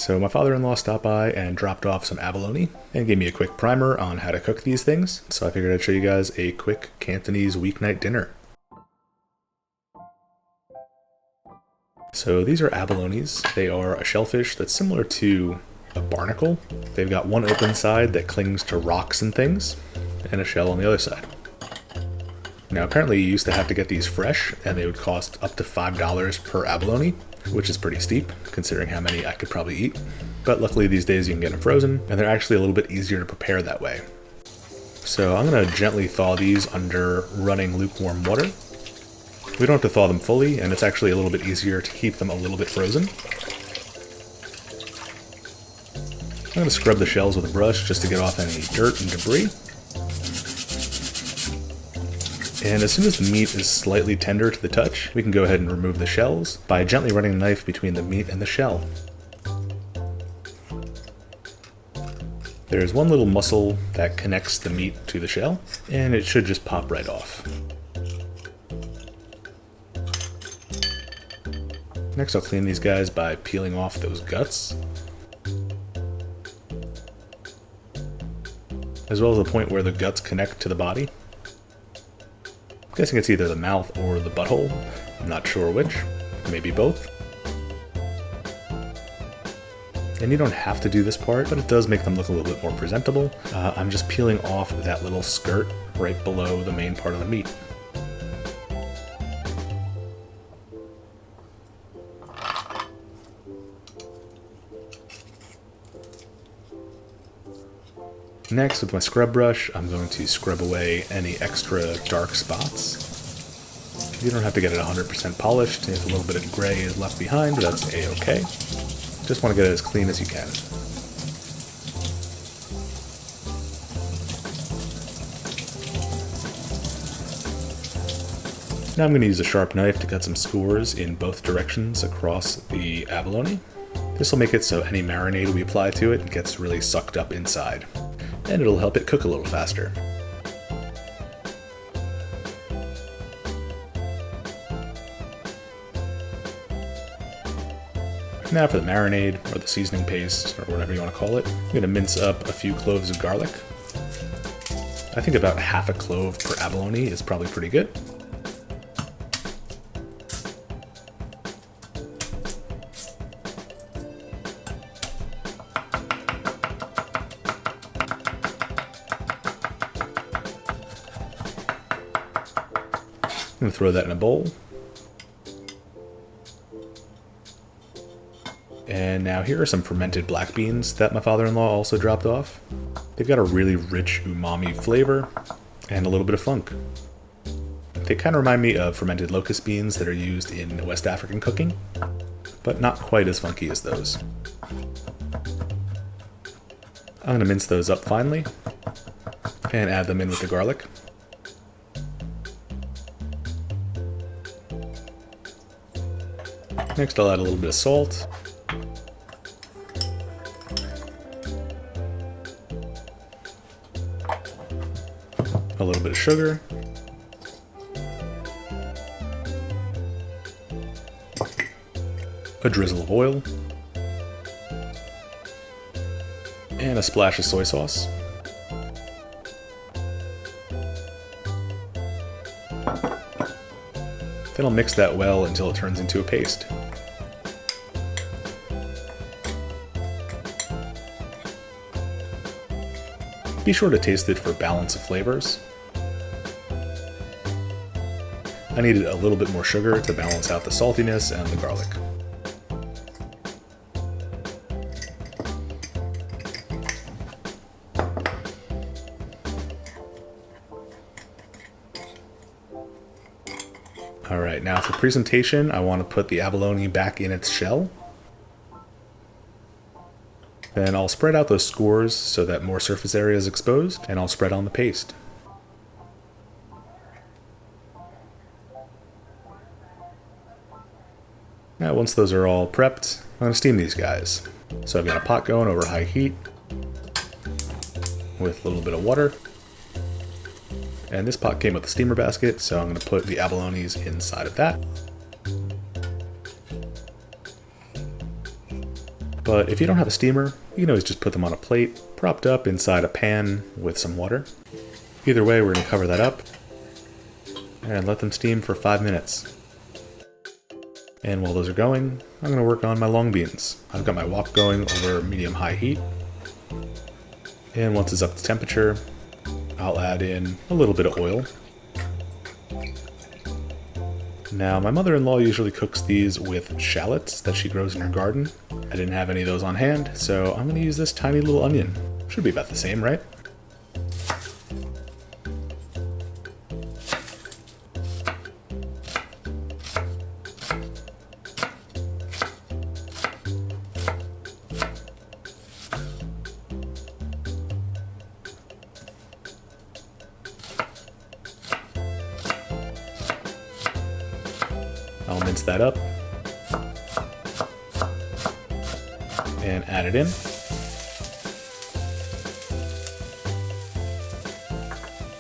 So my father-in-law stopped by and dropped off some abalone and gave me a quick primer on how to cook these things. So I figured I'd show you guys a quick Cantonese weeknight dinner. So these are abalones. They are a shellfish that's similar to a barnacle. They've got one open side that clings to rocks and things, and a shell on the other side. Now apparently you used to have to get these fresh, and they would cost up to $5 per abalone, which is pretty steep considering how many I could probably eat. But luckily these days you can get them frozen, and they're actually a little bit easier to prepare that way. So I'm going to gently thaw these under running lukewarm water. We don't have to thaw them fully, and it's actually a little bit easier to keep them a little bit frozen. I'm going to scrub the shells with a brush just to get off any dirt and debris. And as soon as the meat is slightly tender to the touch, we can go ahead and remove the shells by gently running a knife between the meat and the shell. There's one little muscle that connects the meat to the shell, and it should just pop right off. Next I'll clean these guys by peeling off those guts, as well as the point where the guts connect to the body. I'm guessing it's either the mouth or the butthole. I'm not sure which. Maybe both. And you don't have to do this part, but it does make them look a little bit more presentable. I'm just peeling off that little skirt right below the main part of the meat. Next, with my scrub brush, I'm going to scrub away any extra dark spots. You don't have to get it 100% polished. If a little bit of gray is left behind, that's a-okay. Just want to get it as clean as you can. Now I'm going to use a sharp knife to cut some scores in both directions across the abalone. This will make it so any marinade we apply to it gets really sucked up inside, and it'll help it cook a little faster. Now for the marinade, or the seasoning paste, or whatever you want to call it, I'm going to mince up a few cloves of garlic. I think about half a clove per abalone is probably pretty good. I'm going to throw that in a bowl. And now here are some fermented black beans that my father-in-law also dropped off. They've got a really rich umami flavor and a little bit of funk. They kind of remind me of fermented locust beans that are used in West African cooking, but not quite as funky as those. I'm going to mince those up finely and add them in with the garlic. Next I'll add a little bit of salt. A little bit of sugar. A drizzle of oil. And a splash of soy sauce. Then I'll mix that well until it turns into a paste. Be sure to taste it for balance of flavors. I needed a little bit more sugar to balance out the saltiness and the garlic. Alright, now for presentation, I want to put the abalone back in its shell. Then I'll spread out those scores so that more surface area is exposed, and I'll spread on the paste. Now once those are all prepped, I'm going to steam these guys. So I've got a pot going over high heat with a little bit of water. And this pot came with a steamer basket, so I'm going to put the abalones inside of that. But But if you don't have a steamer, you can always just put them on a plate, propped up inside a pan with some water. Either way, we're going to cover that up and let them steam for 5 minutes. And while those are going, I'm going to work on my long beans. I've got my wok going over medium-high heat. And once it's up to temperature, I'll add in a little bit of oil. Now, my mother-in-law usually cooks these with shallots that she grows in her garden. I didn't have any of those on hand, so I'm going to use this tiny little onion. Should be about the same, right? I'll mince that up and add it in.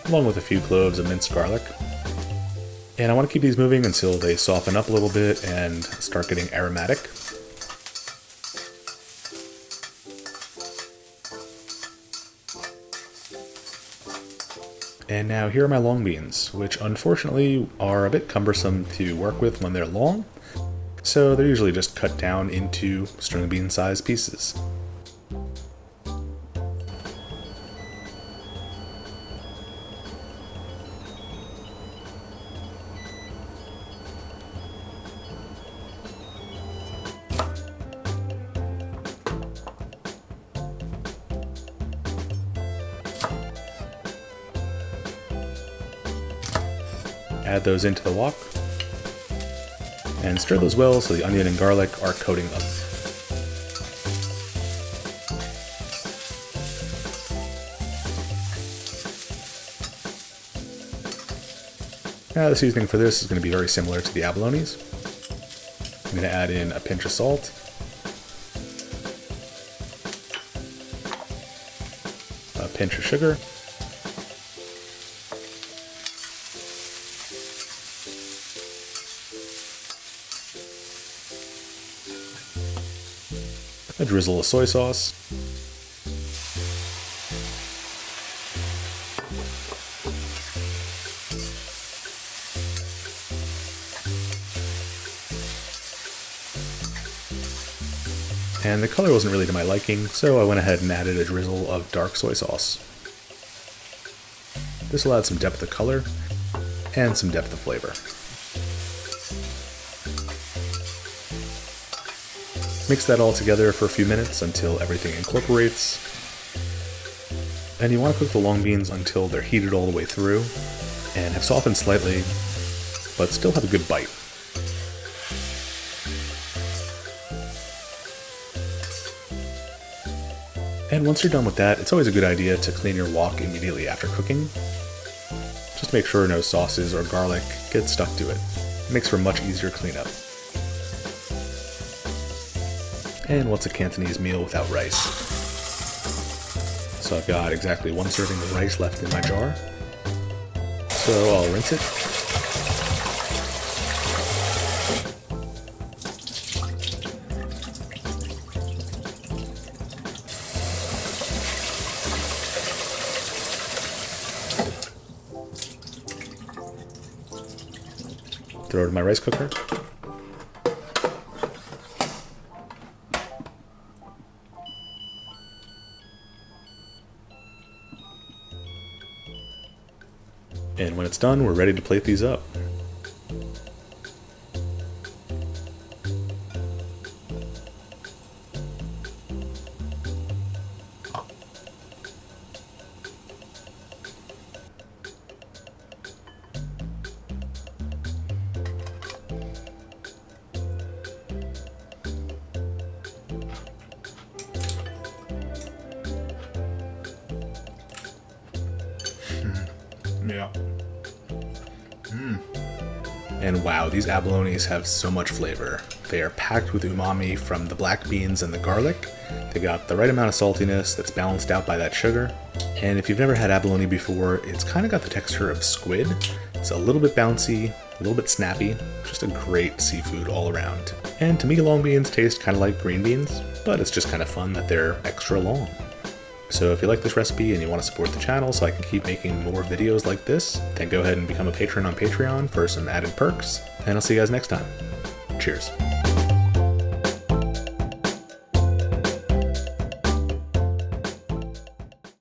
Along with a few cloves of minced garlic. And I want to keep these moving until they soften up a little bit and start getting aromatic. And now here are my long beans, which unfortunately are a bit cumbersome to work with when they're long, so they're usually just cut down into string bean sized pieces. Add those into the wok and stir those well so the onion and garlic are coating them. Now the seasoning for this is going to be very similar to the abalones. I'm going to add in a pinch of salt, a pinch of sugar, a drizzle of soy sauce, and the color wasn't really to my liking, so I went ahead and added a drizzle of dark soy sauce. This will add some depth of color and some depth of flavor. Mix that all together for a few minutes until everything incorporates. And you want to cook the long beans until they're heated all the way through and have softened slightly, but still have a good bite. And once you're done with that, it's always a good idea to clean your wok immediately after cooking. Just make sure no sauces or garlic get stuck to it. It makes for a much easier cleanup. And what's a Cantonese meal without rice? So I've got exactly 1 serving of rice left in my jar. So I'll rinse it. Throw it in my rice cooker. And when it's done, we're ready to plate these up. Yeah. And wow, these abalones have so much flavor. They are packed with umami from the black beans and the garlic. They got the right amount of saltiness that's balanced out by that sugar. And if you've never had abalone before, it's kind of got the texture of squid. It's a little bit bouncy, a little bit snappy, just a great seafood all around. And to me, long beans taste kind of like green beans. but it's just kind of fun that they're extra long. So if you like this recipe and you want to support the channel so I can keep making more videos like this, then go ahead and become a patron on Patreon for some added perks, and I'll see you guys next time. Cheers.